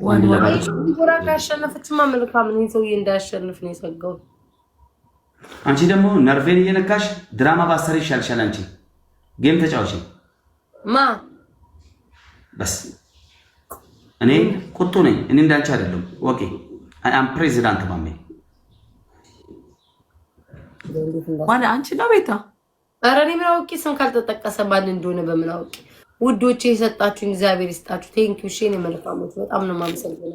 ዋን ዲቦራ ካሸነፈችማ መልካም ነው። ሰውዬ እንዳያሸንፍ ነው የሰጋው። አንቺ ደግሞ ነርቬን እየነካሽ ድራማ ባሰሪ ይሻልሻል። አንቺ ጌም ተጫዋች ማ በስ እኔ ቁጡ ነኝ። እኔ እንዳንቺ አይደለም። ኦኬ አይ አም ፕሬዚዳንት ማሜ ዋና አንቺ ነው ቤታ። ኧረ እኔ ምን አውቄ ስም ካልተጠቀሰ ማን እንደሆነ በምን አውቄ። ውዶቼ የሰጣችሁኝ እግዚአብሔር ይስጣችሁ። ቴንክ ዩ ሼን መልካሞች በጣም ነው የማመሰግነው።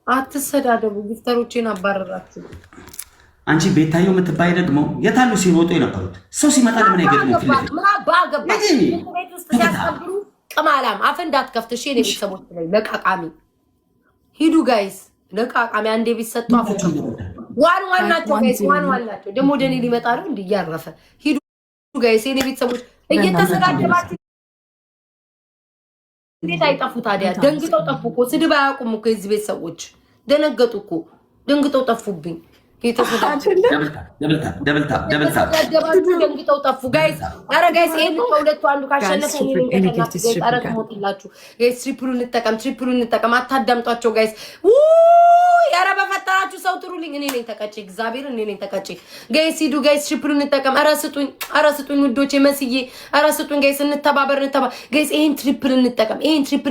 አትሰዳደቡ፣ ጊፍተሮቼን አባረራችሁ። አንቺ ቤታዮ የምትባይ ደግሞ የታሉ ሲሮጡ የነበሩት ሰው ሲመጣ ለምን አይገጥሙ? ቤት ውስጥ ሲያስከብሩ ቅማላም አፍ እንዳትከፍት እሺ። የኔ ቤተሰቦች ላይ ለቃቃሚ ሂዱ ጋይስ፣ ለቃቃሚ አንዴ ቢሰጡ አፍ ዋን ዋን ናቸው ጋይስ፣ ዋን ዋን ናቸው። ደግሞ ወደ እኔ ሊመጣ ነው እንዲህ እያረፈ ሂዱ ጋይስ። የኔ ቤተሰቦች እየተሰዳደባችሁ እንዴት አይጠፉ ታዲያ? ደንግጠው ጠፉ እኮ። ስድብ አያውቁም እኮ የዚህ ቤተሰቦች ደነገጡ እኮ፣ ደንግጠው ጠፉብኝ። ደንግጠው ጠፉ ጋይስ። ኧረ ጋይስ ይሄን ከሁለቱ አንዱ ካሸነፈ ሞትላችሁ ጋይስ። ትሪፕሉን እንጠቀም። አታዳምጧቸው ጋይስ። ኧረ በፈጠራችሁ ሰው ጥሩልኝ። እኔ ነኝ ተቀጭ፣ እግዚአብሔር እኔ ነኝ ተቀጭ ጋይስ። ሂዱ ጋይስ፣ ትሪፕሉን እንጠቀም። ኧረ ስጡኝ ውዶቼ፣ መስዬ ኧረ ስጡኝ ጋይስ። እንተባበር ጋይስ። ይሄን ትሪፕል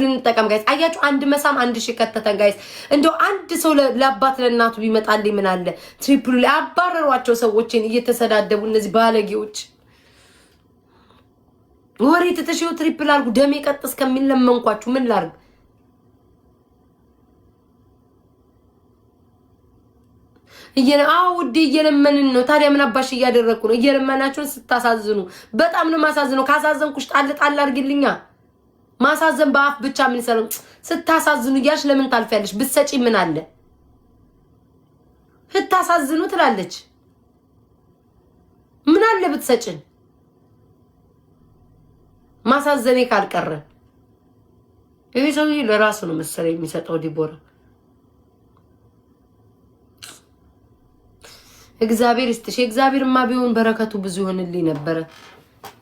እንጠቀም ጋይስ። አያችሁ አንድ መሳም አንድ ሺህ ከተተን ጋይስ። እንደው አንድ ሰው ለአባት ለእናቱ ቢመጣልኝ ምን አለ? ትሪፕሉ ላይ አባረሯቸው ሰዎችን እየተሰዳደቡ እነዚህ ባለጌዎች። ወሬ ተተሽው ትሪፕል አልኩ ደሜ ቀጥ እስከሚል ለመንኳችሁ። ምን ላርግ? ውዴ እየለመንን ነው። ታዲያ ምን አባሽ እያደረኩ ነው? እየለመናችሁን ስታሳዝኑ በጣም ነው ማሳዝነው። ካሳዘንኩሽ ጣል አድርግልኛ። ማሳዘን በአፍ ብቻ ምን ሰለም ስታሳዝኑ እያልሽ ለምን ታልፊያለሽ? ብትሰጪ ምን አለ? ህታሳዝኑ ትላለች። ምን አለ ብትሰጪን? ማሳዘኔ ካልቀረ ይሄ ሰውዬ ለራሱ ነው መሰለኝ የሚሰጠው ዲቦራ። እግዚአብሔር ይስጥሽ። እግዚአብሔርማ ቢሆን በረከቱ ብዙ ይሆንልኝ ነበረ።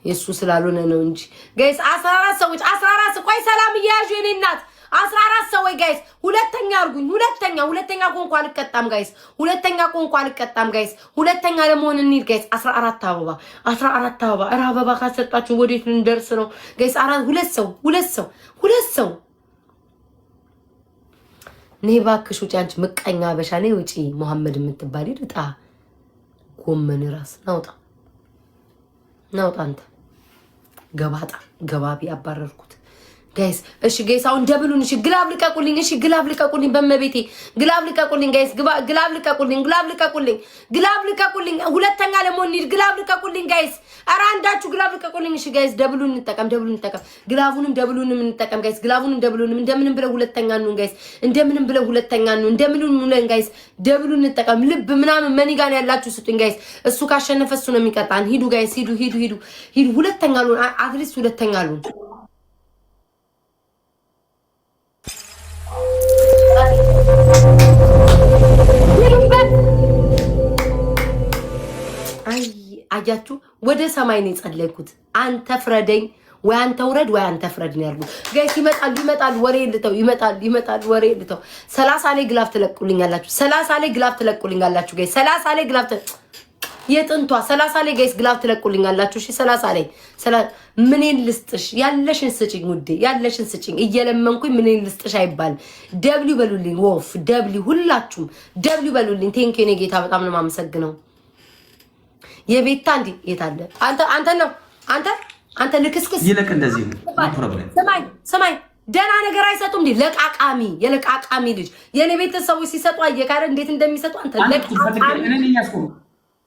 የሱ ስላልሆነ ነው እንጂ ጋይስ 14 ሰዎች 14 ቆይ ሰላም እያያዡ የኔ እናት 14 ሰዎች ጋይስ። ሁለተኛ አርጉኝ። ሁለተኛ ቆንቋ አልቀጣም ጋይስ። ሁለተኛ ለመሆን እንሂድ ጋይስ። 14 አበባ ኧረ አበባ ካሰጣችሁ ወዴት ልንደርስ ነው ጋይስ? ሁለት ሰው ነይ እባክሽ ውጪ። አንቺ ምቀኛ አበሻ ነይ ውጪ። መሐመድ የምትባል ይጣ ጎመን ራስ ናውጣ አንተ ገባቢ አባረርኩት ጋይስ። እሺ ጋይስ አሁን ደብሉን። እሺ ግላብ ልቀቁልኝ። እሺ ግላብ ልቀቁልኝ። በመቤቴ ግላብ ልቀቁልኝ ጋይስ። ግላብ ልቀቁልኝ። ሁለተኛ ለሞን ኒድ ግላብ ልቀቁልኝ ጋይስ። ኧረ አንዳችሁ ግላብ ልቀቁልኝ። እሺ ጋይስ ደብሉን እንጠቀም። ግላቡንም ደብሉንም እንጠቀም ጋይስ። እንደምንም ብለው ሁለተኛ ነው ጋይስ። እንደምንም ብለን ጋይስ ደብሉን እንጠቀም። ልብ ምናምን መኒጋን ያላችሁ ስጡኝ ጋይስ። እሱ ካሸነፈ እሱ ነው የሚቀጣን። ሂዱ ጋይስ ሂዱ። ሁለተኛ ነው አትሊስት ሁለተኛ ነው። አያችሁ ወደ ሰማይ ነው የጸለይኩት። አንተ ፍረደኝ ወይ አንተ ውረድ ወይ አንተ ፍረድ ነው ያልኩት ጋይስ። ይመጣሉ ወሬ ልተው ይመጣሉ ወሬ ልተው። 30 ላይ ግላፍ ትለቁልኛላችሁ። 30 ላይ ግላፍ ትለቁልኛላችሁ ጋይስ። 30 ላይ ግላፍ የጥንቷ 30 ላይ ጋይስ ግላፍ ትለቁልኛላችሁ። እሺ 30 ላይ ምንን ልስጥሽ? ያለሽን ስጪኝ ውዴ፣ ያለሽን ስጪኝ። እየለመንኩኝ ምንን ልስጥሽ አይባል። ደብሊው በሉልኝ። ወፍ ደብሊው፣ ሁላችሁም ደብሊው በሉልኝ። ቴንክ ዩ ጌታ፣ በጣም ነው የማመሰግነው። የቤታ እንዴ የታለ? አንተ ልክስክስ ይለቅ። እንደዚህ ነው ፕሮብሌም። ሰማይ ደና ነገር አይሰጡም እንዴ? የለቃቃሚ ልጅ የኔ ቤተሰቦች ሲሰጡ አየካረ እንዴት እንደሚሰጡ አንተ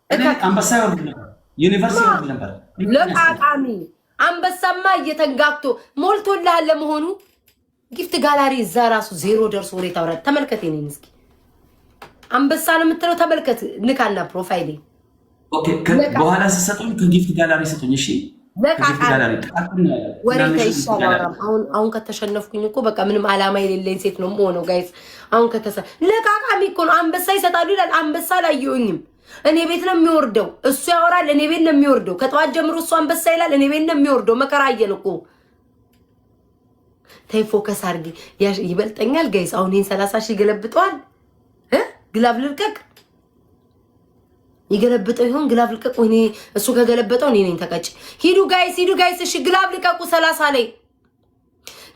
ለቃቃሚ አንበሳ ዩኒቨርሲቲ ነበር። ለቃቃሚ አንበሳማ እየተንጋግቶ ሞልቶልሃል። ለመሆኑ ጊፍት ጋላሪ እዛ ራሱ ዜሮ ደርሶ ወሬታ ወራ ተመልከት። የኔን እስኪ አንበሳ ነው የምትለው ተመልከት። ንካና ፕሮፋይሌ ኦኬ። በኋላ ሲሰጡኝ ከጊፍት ጋላሪ ሰጡኝ። እሺ ወሬ ከይሻላል። አሁን ከተሸነፍኩኝ እኮ በቃ ምንም አላማ የሌለኝ ሴት ነው የምሆነው ጋይስ። አሁን ለቃቃሚ እኮ ነው አንበሳ ይሰጣሉ ይላል። አንበሳ አላየሁኝም። እኔ ቤት ነው የሚወርደው። እሱ ያወራል፣ እኔ ቤት ነው የሚወርደው። ከጠዋት ጀምሮ እሱ አንበሳ ይላል፣ እኔ ቤት ነው የሚወርደው። መከራየን እኮ ተይ ፎከስ አድርጊ። ይበልጠኛል ጋይስ። አሁን ይሄን 30 ሺህ ገለብጠዋል። ግላብ ልልቀቅ። ይገለብጠው ይሆን ግላብ ልልቀቅ? ወይኔ እሱ ከገለበጠው እኔ ነኝ ተቀጭ። ሂዱ ጋይስ፣ ሂዱ ጋይስ። እሺ ግላብ ልልቀቁ። 30 ላይ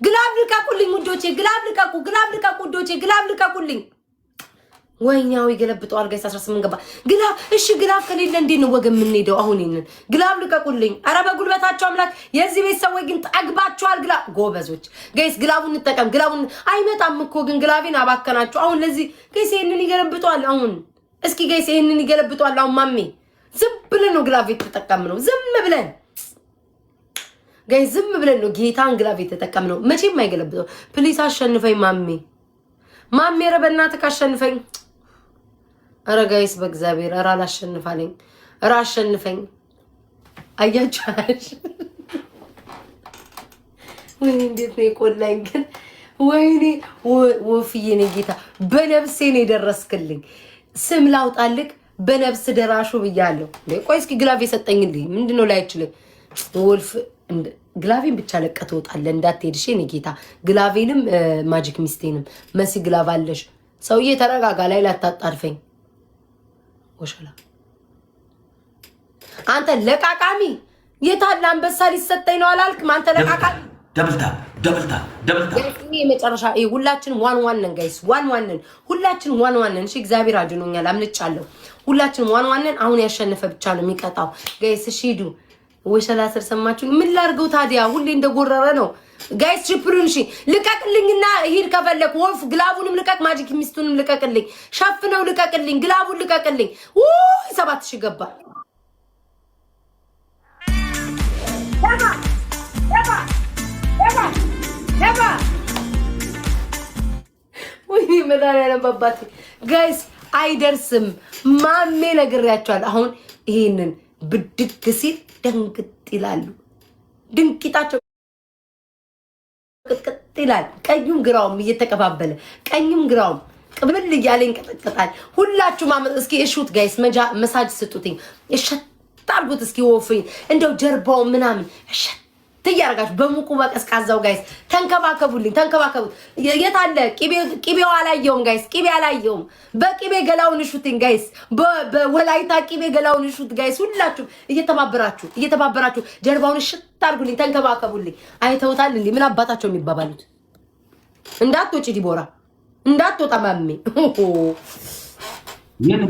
ግላብ ልልቀቁልኝ ውዶቼ። ግላብ ልልቀቁ፣ ግላብ ልልቀቁ ውዶቼ። ግላብ ልልቀቁልኝ። ወይኛው ይገለብጠዋል ጋይስ። 18 ገባ ግላብ። እሺ ግላብ ከሌለ እንዴት ነው ወገን የምንሄደው? አሁን ይሄንን ግላብ ልቀቁልኝ። አረ በጉልበታቸው አምላክ። የዚህ ቤት ሰዎች ግን ጠግባቸዋል። ግላብ ጎበዞች ጋይስ፣ ግላቡን እንጠቀም። ግላቡን አይመጣም እኮ ግን ግላቤን አባከናቸው። አሁን ለዚህ ጋይስ ይሄንን ይገለብጠዋል። አሁን እስኪ ጋይስ ይሄንን ይገለብጠዋል። አሁን ማሜ ዝም ብለን ነው ግላብ የተጠቀምነው። ዝም ብለን ጋይስ፣ ዝም ብለን ነው ጌታን ግላብ የተጠቀምነው። መቼም አይገለብጠው። ፕሊስ አሸንፈኝ ማሜ፣ ማሜ ኧረ በእናትህ አሸንፈኝ። ኧረ ጋይስ በእግዚአብሔር ኧረ አላሸንፋለኝ። ኧረ አሸንፈኝ። አያቻሽ ወይኔ እንዴት ነው የቆላኝ ግን። ወይኔ ወፍዬ ነው ጌታ። በነፍሴ ነው የደረስክልኝ። ስም ላውጣልክ በነፍስ ደራሹ ብያለሁ። ቆይ እስኪ ግላፍ የሰጠኝልኝ ምንድነው ላይ አይችልም። ወልፍ ግላቬን ብቻ ለቀህ ትወጣለህ እንዳትሄድ። እሺ እኔ ጌታ ግላቬንም ማጂክ ሚስቴንም መሲ ግላቭ አለሽ። ሰውዬ ተረጋጋ። ላይ ላታጣርፈኝ ወሸላ አንተ ለቃቃሚ። የታለ አንበሳ ሊሰጠኝ ነው አላልክም? አንተ ለቃቃሚ ደብልታ የመጨረሻ ሁላችንም ዋን ነን ጋይስ። ዋን ነን ሁላችንም ዋን ነን። እሺ እግዚአብሔር አድኖኛል፣ አምልጫለሁ። ሁላችንም ዋን ነን። አሁን ያሸነፈ ብቻ ነው የሚቀጣው ጋይስ። እሺ ሂዱ። ወሸላ ስር ሰማችሁ? ምን ላድርገው ታዲያ? ሁሌ እንደጎረረ ነው ጋይስ። ትሪፕሉን እሺ ልቀቅልኝና ሂድ ከፈለክ። ወልፍ ግላቡንም ልቀቅ፣ ማጂክ ሚስቱንም ልቀቅልኝ፣ ሸፍነው ልቀቅልኝ፣ ግላቡን ልቀቅልኝ። 7000 ገባ። ወይኔ መድኃኒዓለም ባባቴ ጋይስ አይደርስም። ማሜ ነግሬያቸዋለሁ። አሁን ይሄንን ብድግ ሲል ደንግጥ ይላሉ። ድንቂጣቸው ቅጥቅጥ ይላል። ቀኙም ግራውም እየተቀባበለ ቀኝም ግራውም ቅብል እያለ ይንቀጠቀጣል። ሁላችሁም እስኪ እሹት ጋይስ፣ መሳጅ ስጡትኝ። እሸት አድርጉት እስኪ ወፍኝ እንደው ጀርባው ምናምን እሸት ትያረጋችሁ በሙቁ በቀዝቃዛው ጋይስ። ተንከባከቡልኝ፣ ተንከባከቡት። የት አለ ቂቤው? አላየውም ጋይስ፣ ቂቤ አላየውም። በቂቤ ገላውን እሹትኝ ጋይስ፣ በወላይታ ቂቤ ገላውን እሹት ጋይስ። ሁላችሁ እየተባበራችሁ ጀርባውን እሽት አድርጉልኝ፣ ተንከባከቡልኝ። አይተውታል እንዴ? ምን አባታቸው የሚባባሉት? እንዳትወጪ ዲቦራ፣ እንዳትወጣ ማሜ።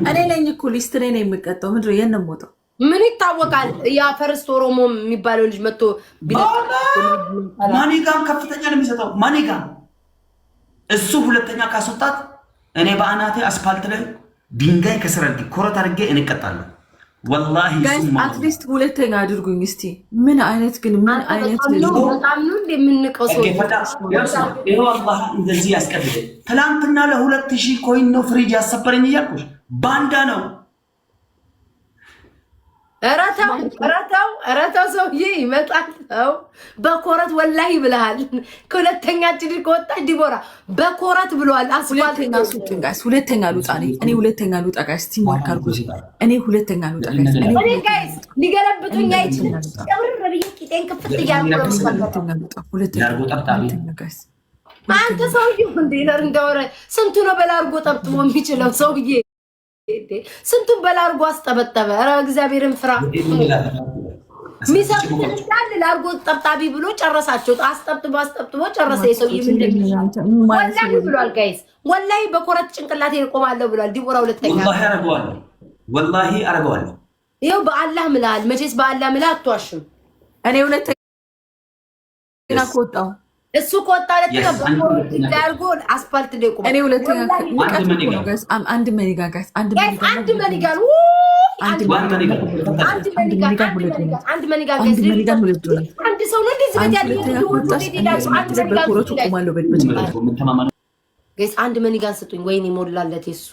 እኔ ነኝ እኮ ሊስት ላይ ነው የምቀጣው። ምንድን ነው የነሞተው? ምን ይታወቃል? ያ ፈርስት ኦሮሞ የሚባለው ልጅ መጥቶ ማኒጋም ከፍተኛ ነው የሚሰጠው። ማኒጋም እሱ ሁለተኛ ካስወጣት እኔ በአናቴ አስፓልት ላይ ድንጋይ ከስር አድርጌ ኮረት አድርጌ እንቀጣለሁ። ወላሂ አትሊስት ሁለተኛ አድርጉኝ እስቲ። ምን አይነት ግን ምን አይነት በጣም ነው እንደምንቀው ሰው ይሄው አላህ እንደዚህ ያስቀድደኝ። ትናንትና ለ2000 ኮይን ነው ፍሪጅ ያሰበረኝ እያልኩሽ ባንዳ ነው። ኧረ ተው ሰውዬ ይመጣል። ተው በኮረት ወላሂ ብለሃል። ከሁለተኛችን ከወጣ ዲቦራ በኮረት ብለዋል። ሁለተኛ ሱጥን ጋይስ፣ ሁለተኛ ልውጣ እኔ ሁለተኛ ልውጣ ጋይስ። ቲምወርክ አድርጉ። እኔ ሁለተኛ ልውጣ ጋይስ። እኔ ጋይስ ሊገለብጡኝ አይችልም። ቀብር ረብዬ ቂጤን ክፍት እያልኩ ጋይስ። አንተ ሰውዬው እንደወረ ስንቱ ነው በላርጎ ጠብጥቦ የሚችለው ሰውዬ? ስንቱን በላርጎ አስጠበጠበ። ኧረ እግዚአብሔርን ፍራ። ሚሰብትን እንዳለ ላርጎ ጠብጣቢ ብሎ ጨረሳቸው። አስጠብጥቦ ጨረሰ። የሰውዬ ወላሂ ብሏል ጋይስ። ወላሂ በኮረት ጭንቅላቴ እቆማለሁ ብሏል። ዲቦራ ሁለተኛ ወላሂ አረገዋለሁ። ይኸው በአላህ ምልሃል። መቼስ በአላህ ምልህ አትዋሽም። እኔ ሁለተኛ ከወጣሁ እሱ ከወጣ ለተቀበልኩ አስፓልት ላይ ቆመ። እኔ ሁለተኛ አንድ መኒጋ ጋይስ፣ አንድ መኒጋ አንድ ሰው ነው እንደዚህ ጋይስ። አንድ መኒጋን ስጡኝ። ወይኔ ሞላለት የሱ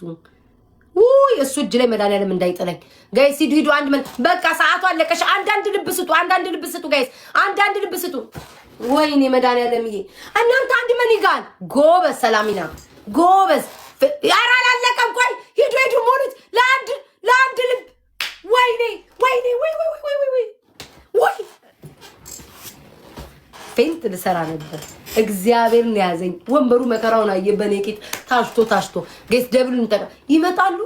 እሱ እጅ ላይ መድኃኒዓለም እንዳይጥለኝ ጋይስ። ሂዱ አንድ በቃ ሰዓቱ አለቀሽ። አንዳንድ ልብ ስጡ ጋይስ፣ አንዳንድ ልብ ስጡ። ወይኔ መድኃኒዓለምዬ እናንተ አንድ መኒጋን ጎበዝ። ሰላሚና ጎበዝ። ኧረ አላለቀም። ቆይ ሂዱ ሞሉት ለአንድ ልብ። ወይኔ ወይ ፌንት ልሰራ ነበር። እግዚአብሔርን ያዘኝ ወንበሩ መከራውን አየ በኔቂት ታሽቶ ጋይስ ደብሉን ተቀ ይመጣሉ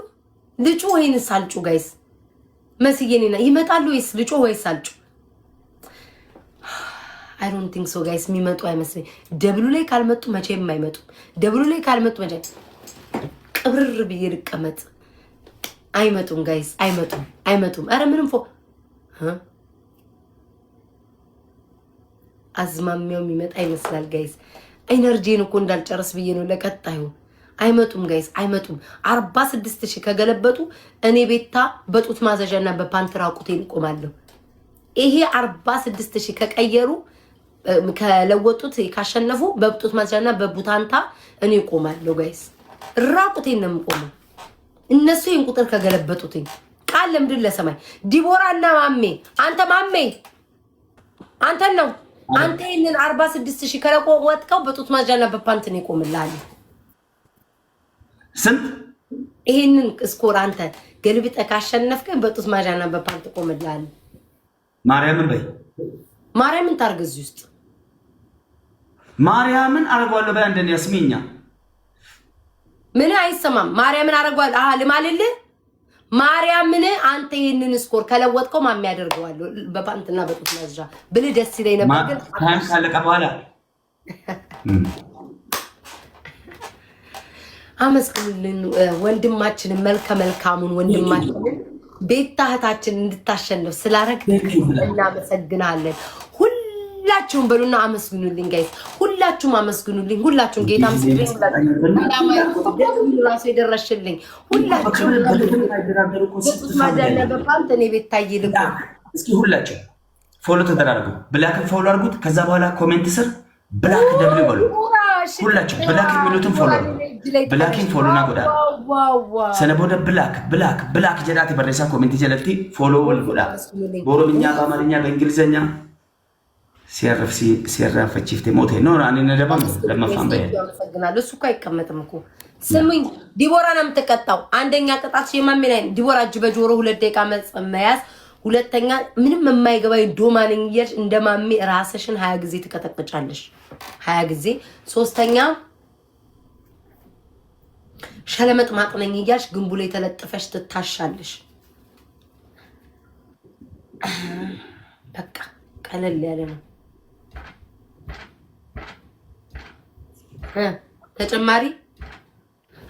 ልጩ ወይንስ አልጩ ጋይስ መስየኔና ይመጣሉ ወይስ ልጩ ወይስ አልጩ I don't think so guys የሚመጡ አይመስለኝ ደብሉ ላይ ካልመጡ መቼም አይመጡ ደብሉ ላይ ካልመጡ መቼ ቅብርር ብዬ ልቀመጥ አይመጡም ጋይስ አይመጡም አረ ምንም አዝማሚያው የሚመጣ ይመስላል ጋይስ ኤነርጂን እኮ እንዳልጨርስ ብዬ ነው ለቀጣዩ አይመጡም ጋይስ አይመጡም 46000 ከገለበጡ እኔ ቤታ በጡት ማዘዣና በፓንትራ ቁቴን ቆማለሁ ይሄ 46000 ከቀየሩ ከለወጡት ካሸነፉ በጡት ማዘዣና በቡታንታ እኔ ቆማለሁ ጋይስ ራቁቴን ነው የምቆመው እነሱ ይሄን ቁጥር ከገለበጡትኝ ቃል ለምድር ለሰማይ ዲቦራና ማሜ አንተ ነው አንተ ይሄንን 46000 ከለወጥከው በጡት ማዘዣና በፓንት ነው ቆምልሃል ስንት ይሄንን ስኮር አንተ ገልብጠ ካሸነፍከ በጡት ማዣና በፓንት ቆምልሃል ማርያምን ታርገዝ ውስጥ ማርያምን አረጋለሁ በእንደን ያስሚኛ ምን አይሰማም ማርያምን አረጋለሁ ልማልል ማርያምን አንተ ይሄንን ስኮር ከለወጥከው ማም ያደርገዋል በፓንትና በጡት ማዣ ብል ደስ ይለኝ ነበር ግን ታም ካለቀ በኋላ አመስግኑልን ወንድማችንን መልካሙን ወንድማችንን ቤታ እህታችን እንድታሸንፍ ስላረግ እናመሰግናለን ሁላችሁም በሉና አመስግኑልኝ ጋይስ ሁላችሁም አመስግኑልኝ ሁላችሁም ጌታ ምስክሬን ራሱ ይደረሽልኝ ሁላችሁም ማዳለ በፓንት እኔ ቤታዬ ልኩ እስኪ ሁላችሁ ፎሎ ተደራርጉ ብላክ ፎሎ አድርጉት ከዛ በኋላ ኮሜንት ስር ብላክ ደብሊው በሉ ሁላችሁ ብላክ የሚሉትን ፎሎ ብላኪን ፎሎ ና ጎዳ ሰነቦደ ብላክ ጀዳት በረሳ ኮሜንት ጀለቲ ፎሎ ወል ጎዳ በኦሮምኛ በአማርኛ በእንግሊዘኛ ሲያራፈችፍቴ ሞቴ ነው አኔ ነደባም ለማፋም በይ ያመሰግናለሁ እሱ እኮ አይቀመጥም እኮ ስሙኝ ዲቦራ ነው የምትቀጣው አንደኛ ቅጣት የማሜ ላይ ዲቦራ እጅ በጆሮ 2 ደቂቃ መያዝ ሁለተኛ ምንም የማይገባኝ ዶማንኝ ይያሽ እንደማሜ ራስሽን 20 ጊዜ ትቀጠቅጫለሽ 20 ጊዜ ሶስተኛ ሸለመጥ ማጥነኝ ይያሽ ግንቡ ላይ ተለጥፈሽ ትታሻለሽ በቃ ቀለል ያለ ነው ተጨማሪ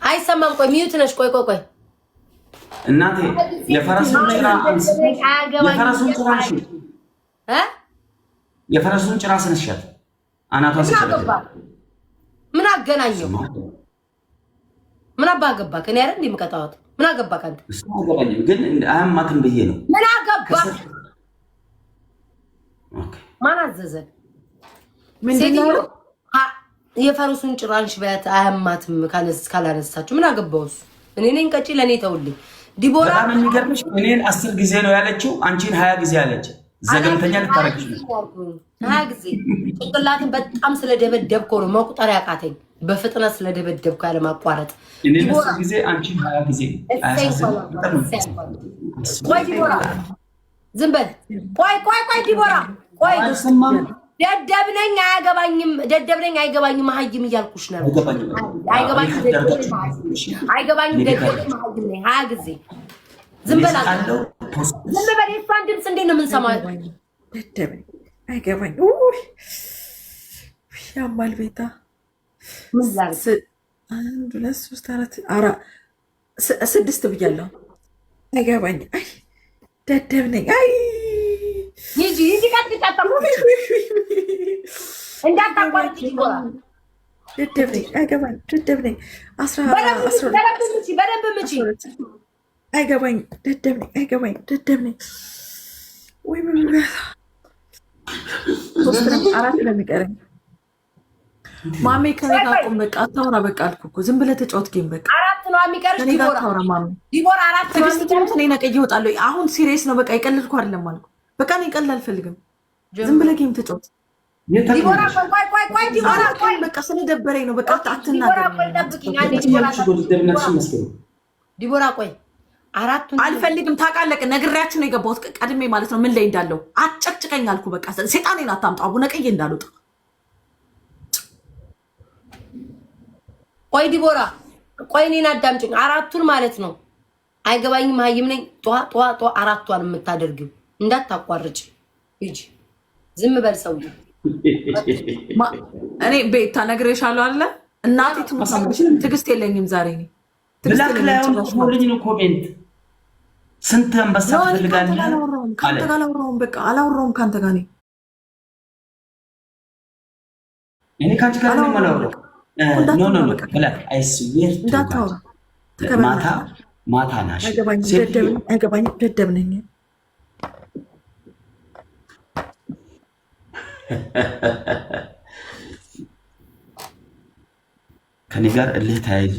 አይሰማም ቆይ ሚዩት ነሽ ቆይ እናቴ የፈረሱን ጭራ ስንሻት አናቷን ሲከለከለ ምን አገናኘው ምን አባገባ ከኔ አይደል እንደምቀጣውት ምን አገባ ካንተ እሱ አገባኝም ግን አያማትም ብዬ ነው ምን አገባ ኦኬ ማን አዘዘ ምንድነው የፈረሱን ጭራንሽ በት አያማትም ካላነሳችሁ ምን አገባውስ እኔ ነኝ ቀጪ ለኔ ተውልኝ ዲቦራ በጣም የሚገርምሽ እኔን 10 ጊዜ ነው ያለችው አንቺን 20 ጊዜ አለች ዘገምተኛ ልታረግሽ ነው 20 ጊዜ ጭንቅላትን በጣም ስለደበደብከው ነው መቁጠር ያቃተኝ በፍጥነት ስለደበደብከው ያለ ማቋረጥ እኔን 10 ጊዜ አንቺን 20 ጊዜ ቆይ ዲቦራ ዝም በል ቆይ ዲቦራ ቆይ ደደብነኝ አይገባኝም ማህይም እያልኩሽ ነው አይገባኝም ደደብነኝ ማህይም ነኝ 20 ጊዜ ዝም በል የእሷን ድምፅ እንዴት ነው የምንሰማው ደደብነኝ አይገባኝ ያማል ቤታ 1 2 3 4 6 ብያለሁ አይገባኝ አይ ደደብነኝ አይ ይጂ ቀጥታ እንዳታቋርጥ ይቆራል ደደብነኝ አይገባኝ ደደብነኝ 10 በደንብ ምጪ አይገባኝ ደደብነኝ ወይ ምን አራት ለሚቀረኝ ማሜ ከኔ ጋር ቆም በቃ አታውራ በቃ አልኩ እኮ ዝም ብለህ ተጫወት ጌም በቃ አራት ነው የሚቀርሽ ዲቦራ አራት ነው የሚቀርሽ እኔ ነቀይ እወጣለሁ አሁን ሲሪየስ ነው በቃ ይቀልልኩ አይደለም አልኩ በቃ እኔ ቀልል አልፈልግም ዝም ብለህ ጌም ተጫወት ዲቦራ ቆይ ዲቦራ ቆይ በቃ ስለደበረኝ ነው በቃ አትናገር ዲቦራ ቆይ አራቱን አልፈልግም ታውቃለህ ነግሬያችሁ ነው የገባሁት ቀድሜ ማለት ነው ምን ላይ እንዳለው አጨቅጭቀኝ አልኩ በቃ ሰይጣኔን አታምጣ አቡነ ቀዬ እንዳልወጣ ቆይ ዲቦራ ቆይ እኔን አዳምጪኝ። አራቱን ማለት ነው አይገባኝም። ሀይም ነኝ ጧ አራቷን የምታደርጊው እንዳታቋርጭ ሂጂ። ዝም በል ሰውዬ። እኔ ቤታ ነግሬሻለሁ አለ እናቴ ትሙታለች። ትዕግስት የለኝም ዛሬ እኔ ብላክ ላይ ሆልኝ ነው ኮሜንት ስንት አንበሳ ትፈልጋለህ? ካንተ ጋር አላወራሁም። በቃ አላወራሁም ካንተ ጋር እኔ ካንቺ ጋር ነው የማላወራው። ኖ ብላክ አይ ስዌር እንዳታወራ ማታ ናሽ። አይገባኝም ደደብ ነኝ። ከኔ ጋር እልህ ተያይዞ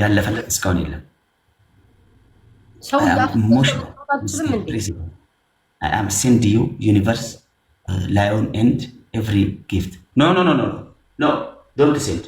ያለፈለት እስካሁን የለም። I am send you universe lion and every gift. No, don't send.